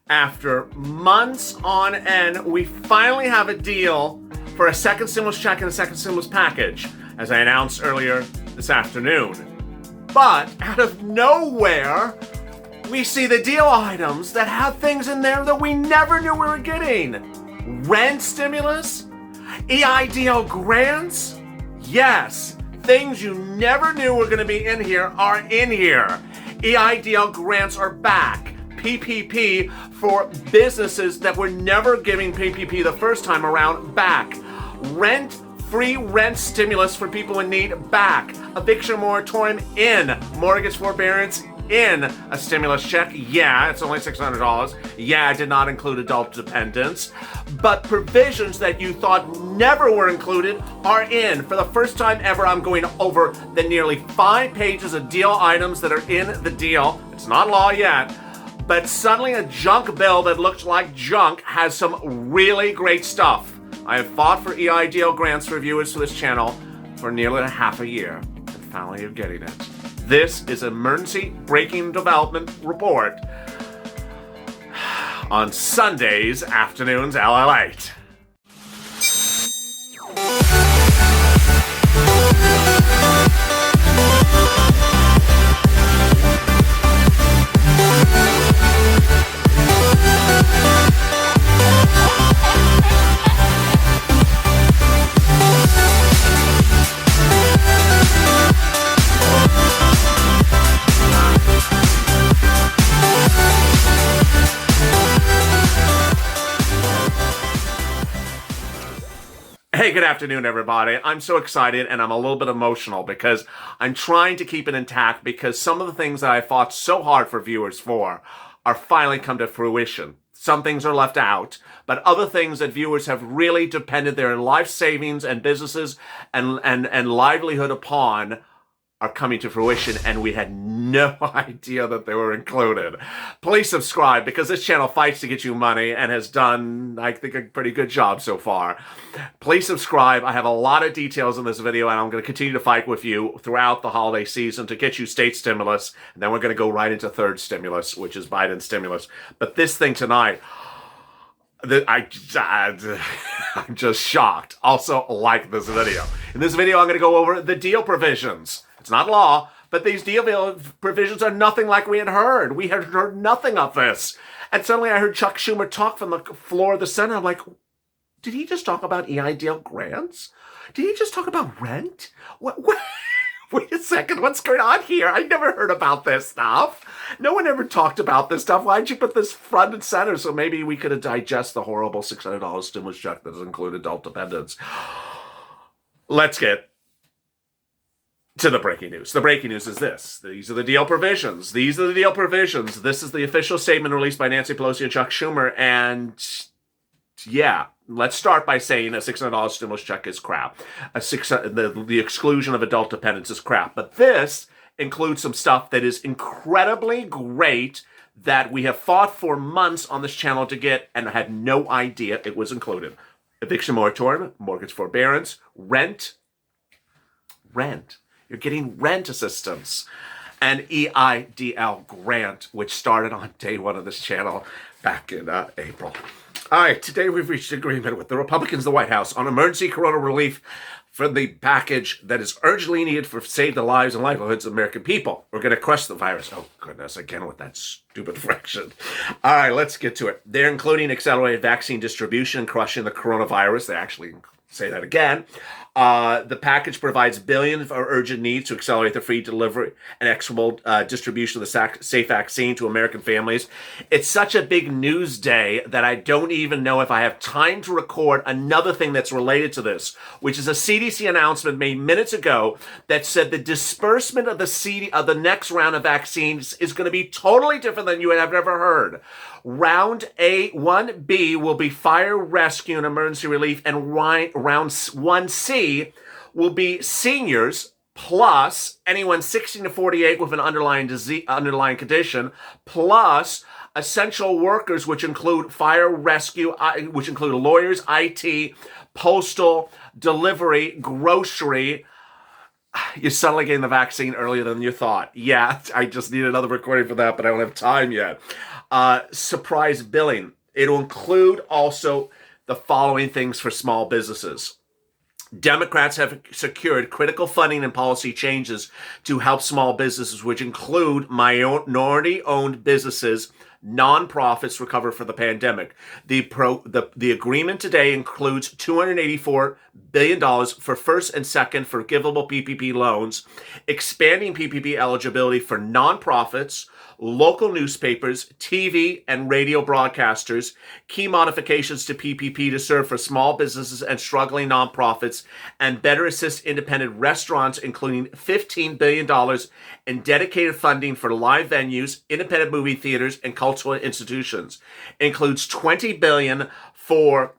After months on end, we finally have a deal for a second stimulus check and a second stimulus package, as I announced earlier this afternoon. But out of nowhere, we see the deal items that have things in there that we never knew we were getting. Rent stimulus? EIDL grants? Yes, things you never knew were going to be in here are in here. EIDL grants are back. PPP for businesses that were never giving PPP the first time around, back. Free rent stimulus for people in need, back. Eviction moratorium in. Mortgage forbearance in. A stimulus check, yeah, it's only $600. Yeah, it did not include adult dependents. But provisions that you thought never were included are in. For the first time ever, I'm going over the nearly 5 pages of deal items that are in the deal. It's not law yet. But suddenly a junk bill that looks like junk has some really great stuff. I have fought for EIDL grants for viewers for this channel for nearly a half a year, and finally you're getting it. This is Emergency Breaking Development Report on Sundays afternoons LALATE. Hey, good afternoon, everybody. I'm so excited and I'm a little bit emotional because I'm trying to keep it intact because some of the things that I fought so hard for viewers for are finally come to fruition. Some things are left out, but other things that viewers have really depended their life savings and businesses and livelihood upon are coming to fruition, and we had no idea that they were included. Please subscribe, because this channel fights to get you money and has done, I think, a pretty good job so far. Please subscribe. I have a lot of details in this video, and I'm going to continue to fight with you throughout the holiday season to get you state stimulus, and then we're going to go right into third stimulus, which is Biden's stimulus. But this thing tonight, I'm just shocked. Also, like this video. In this video, I'm going to go over the deal provisions. It's not law, but these deal provisions are nothing like we had heard. We had heard nothing of this. And suddenly I heard Chuck Schumer talk from the floor of the Senate. I'm like, did he just talk about EIDL grants? Did he just talk about rent? What? Wait a second, what's going on here? I never heard about this stuff. No one ever talked about this stuff. Why'd you put this front and center so maybe we could digest the horrible $600 stimulus check that does include adult dependents? Let's get to the breaking news. The breaking news is this. These are the deal provisions. These are the deal provisions. This is the official statement released by Nancy Pelosi and Chuck Schumer. And yeah, let's start by saying a $600 stimulus check is crap. The exclusion of adult dependents is crap. But this includes some stuff that is incredibly great that we have fought for months on this channel to get and had no idea it was included. Eviction moratorium, mortgage forbearance, rent. You're getting rent assistance. An EIDL grant, which started on day one of this channel back in April. All right, today we've reached agreement with the Republicans in the White House on emergency corona relief for the package that is urgently needed for save the lives and livelihoods of American people. We're going to crush the virus. Oh, goodness, again with that stupid fraction. All right, let's get to it. They're including accelerated vaccine distribution, crushing the coronavirus. They actually say that again. The package provides billions for urgent needs to accelerate the free delivery and equitable distribution of the safe vaccine to American families. It's such a big news day that I don't even know if I have time to record another thing that's related to this, which is a CDC announcement made minutes ago that said the disbursement of the next round of vaccines is going to be totally different than you have ever heard. Round A, 1B will be fire, rescue, and emergency relief, and round 1C will be seniors plus anyone 16 to 48 with an underlying condition, plus essential workers, which include fire, rescue, which include lawyers, IT, postal, delivery, grocery. You're suddenly getting the vaccine earlier than you thought. Yeah, I just need another recording for that, but I don't have time yet. Surprise billing. It'll include also the following things for small businesses. Democrats have secured critical funding and policy changes to help small businesses, which include minority-owned businesses, nonprofits recover for the pandemic. The agreement today includes $284 billion for first and second forgivable PPP loans, expanding PPP eligibility for nonprofits, local newspapers, TV and radio broadcasters, key modifications to PPP to serve for small businesses and struggling nonprofits, and better assist independent restaurants, including $15 billion in dedicated funding for live venues, independent movie theaters, and cultural institutions. It includes $20 billion for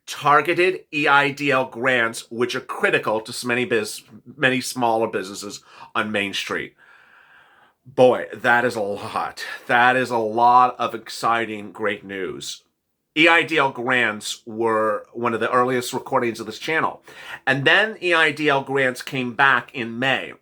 targeted EIDL grants, which are critical to many smaller businesses on Main Street. Boy, that is a lot. That is a lot of exciting, great news. EIDL grants were one of the earliest recordings of this channel. And then EIDL grants came back in May.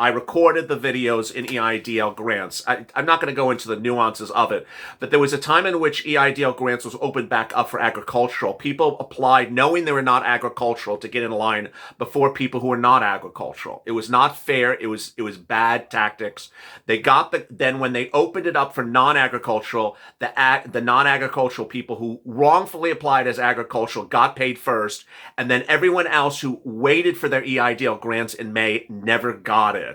I recorded the videos in EIDL grants. I'm not going to go into the nuances of it, but there was a time in which EIDL grants was opened back up for agricultural. People applied knowing they were not agricultural to get in line before people who were not agricultural. It was not fair. It was bad tactics. Then when they opened it up for non-agricultural, the non-agricultural people who wrongfully applied as agricultural got paid first, and then everyone else who waited for their EIDL grants in May never got it.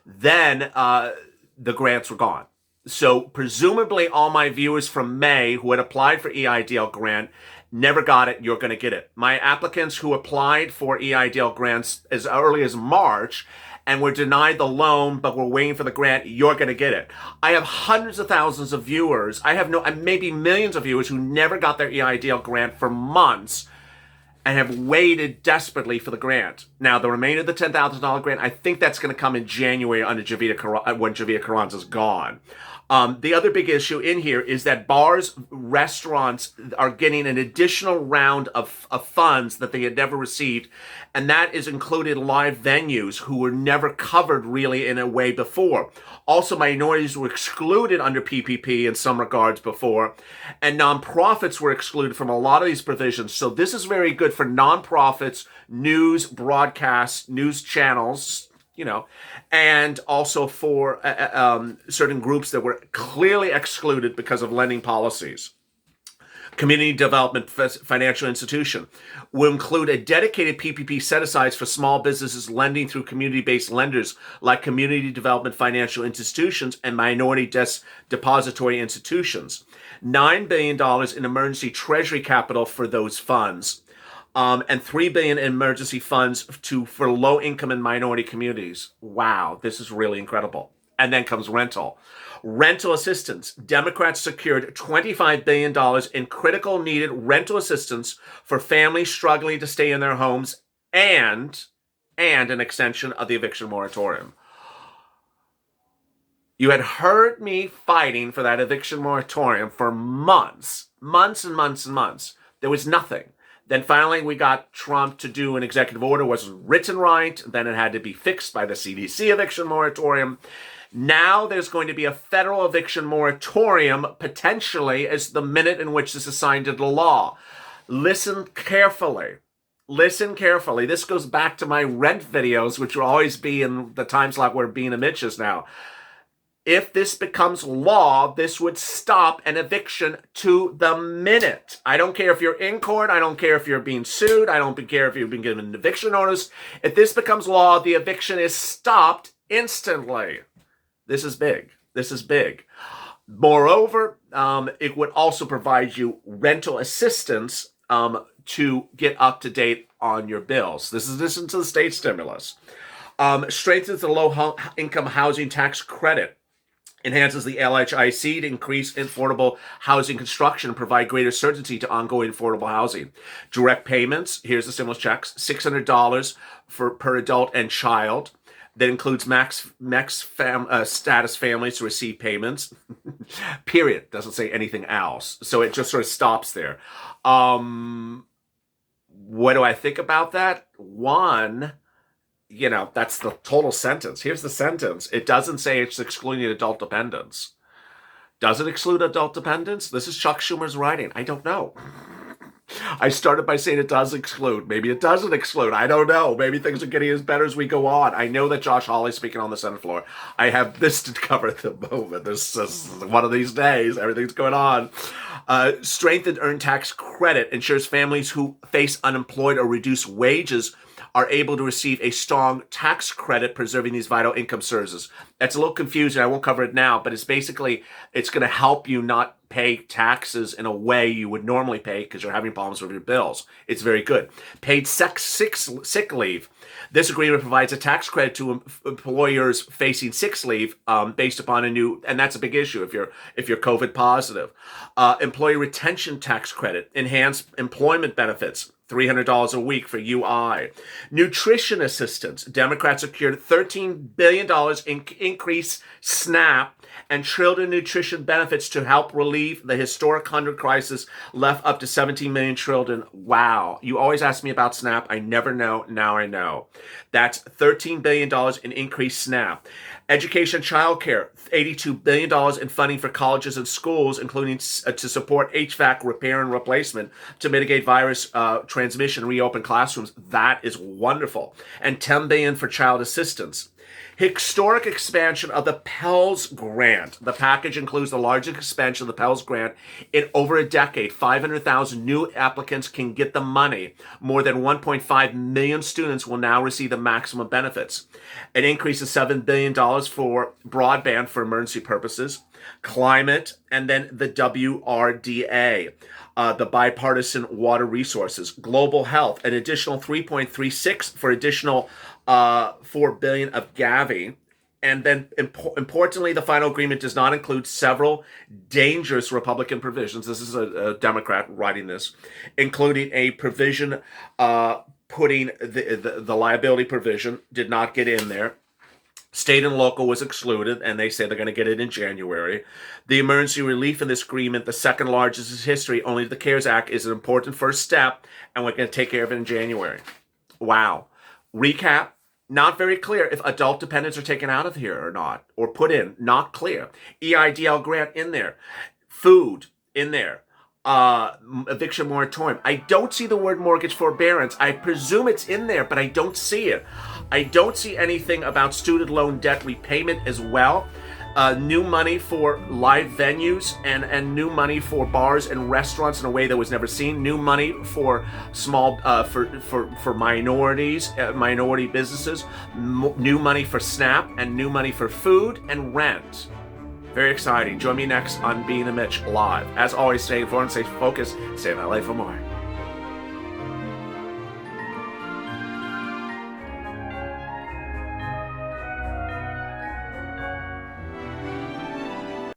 Then the grants were gone. So presumably all my viewers from May who had applied for EIDL grant never got it. You're going to get it. My applicants who applied for EIDL grants as early as March and were denied the loan but were waiting for the grant, you're going to get it. I have hundreds of thousands of viewers. I have maybe millions of viewers who never got their EIDL grant for months and have waited desperately for the grant. Now, the remainder of the $10,000 grant, I think that's going to come in January under when Javier Carranza is gone. The other big issue in here is that bars, restaurants are getting an additional round of funds that they had never received, and that is included live venues who were never covered really in a way before. Also, minorities were excluded under PPP in some regards before, and nonprofits were excluded from a lot of these provisions. So this is very good for nonprofits, news, broadcasts, news channels, and also for certain groups that were clearly excluded because of lending policies. Community Development Financial Institution will include a dedicated PPP set-asides for small businesses lending through community-based lenders like Community Development Financial Institutions and Minority Depository Institutions. $9 billion in emergency treasury capital for those funds. And $3 billion in emergency funds for low-income and minority communities. Wow, this is really incredible. And then comes rental. Rental assistance. Democrats secured $25 billion in critical needed rental assistance for families struggling to stay in their homes and an extension of the eviction moratorium. You had heard me fighting for that eviction moratorium for months and months and months. There was nothing. Then finally, we got Trump to do an executive order. It wasn't written right. Then it had to be fixed by the CDC eviction moratorium. Now there's going to be a federal eviction moratorium, potentially, as the minute in which this is signed into law. Listen carefully. Listen carefully. This goes back to my rent videos, which will always be in the time slot where Being a Mitch is now. If this becomes law, this would stop an eviction to the minute. I don't care if you're in court. I don't care if you're being sued. I don't care if you've been given an eviction notice. If this becomes law, the eviction is stopped instantly. This is big. This is big. Moreover, it would also provide you rental assistance to get up to date on your bills. This is addition to the state stimulus. Strengthens the low-income housing tax credit. Enhances the LHIC to increase affordable housing construction and provide greater certainty to ongoing affordable housing. Direct payments, here's the stimulus checks, $600 per adult and child. That includes max status families to receive payments. Period. Doesn't say anything else. So it just sort of stops there. What do I think about that? One, that's the total sentence. Here's the sentence. It doesn't say it's excluding adult dependents. Does it exclude adult dependents? This is Chuck Schumer's writing. I don't know. I started by saying it does exclude. Maybe it doesn't exclude. I don't know. Maybe things are getting as better as we go on. I know that Josh Hawley's speaking on the Senate floor. I have this to cover at the moment. This is one of these days. Everything's going on. Strengthened earned tax credit ensures families who face unemployed or reduced wages are able to receive a strong tax credit, preserving these vital income sources. That's a little confusing. I won't cover it now, but it's basically, it's going to help you not pay taxes in a way you would normally pay because you're having problems with your bills. It's very good. Paid sick leave. This agreement provides a tax credit to employers facing sick leave based upon a new, and that's a big issue if you're COVID positive. Employee retention tax credit, enhanced employment benefits, $300 a week for UI. Nutrition assistance. Democrats secured $13 billion in increase SNAP and children nutrition benefits to help relieve the historic hunger crisis left up to 17 million children. Wow. You always ask me about SNAP. I never know. Now I know. That's $13 billion in increased SNAP. Education, childcare, $82 billion in funding for colleges and schools, including to support HVAC repair and replacement to mitigate virus transmission, reopen classrooms. That is wonderful. And $10 billion for child assistance. Historic expansion of the Pell Grant. The package includes the largest expansion of the Pell Grant in over a decade. 500,000 new applicants can get the money. More than 1.5 million students will now receive the maximum benefits. An increase of $7 billion for broadband for emergency purposes. Climate, and then the WRDA. The bipartisan water resources. Global health, an additional 3.36 for additional $4 billion of Gavi. And then importantly, the final agreement does not include several dangerous Republican provisions. This is a Democrat writing this, including a provision putting the liability provision did not get in there. State and local was excluded, and they say they're going to get it in January. The emergency relief in this agreement, the second largest in history, only the CARES Act, is an important first step, and we're going to take care of it in January. Wow. Recap. Not very clear if adult dependents are taken out of here or not, or put in. Not clear. EIDL grant in there. Food in there. Eviction moratorium. I don't see the word mortgage forbearance. I presume it's in there, but I don't see it. I don't see anything about student loan debt repayment as well. New money for live venues and new money for bars and restaurants in a way that was never seen. New money for small for minorities, minority businesses. New money for SNAP and new money for food and rent. Very exciting. Join me next on Being a Mitch Live. As always, stay informed, stay focused, stay in LA for more.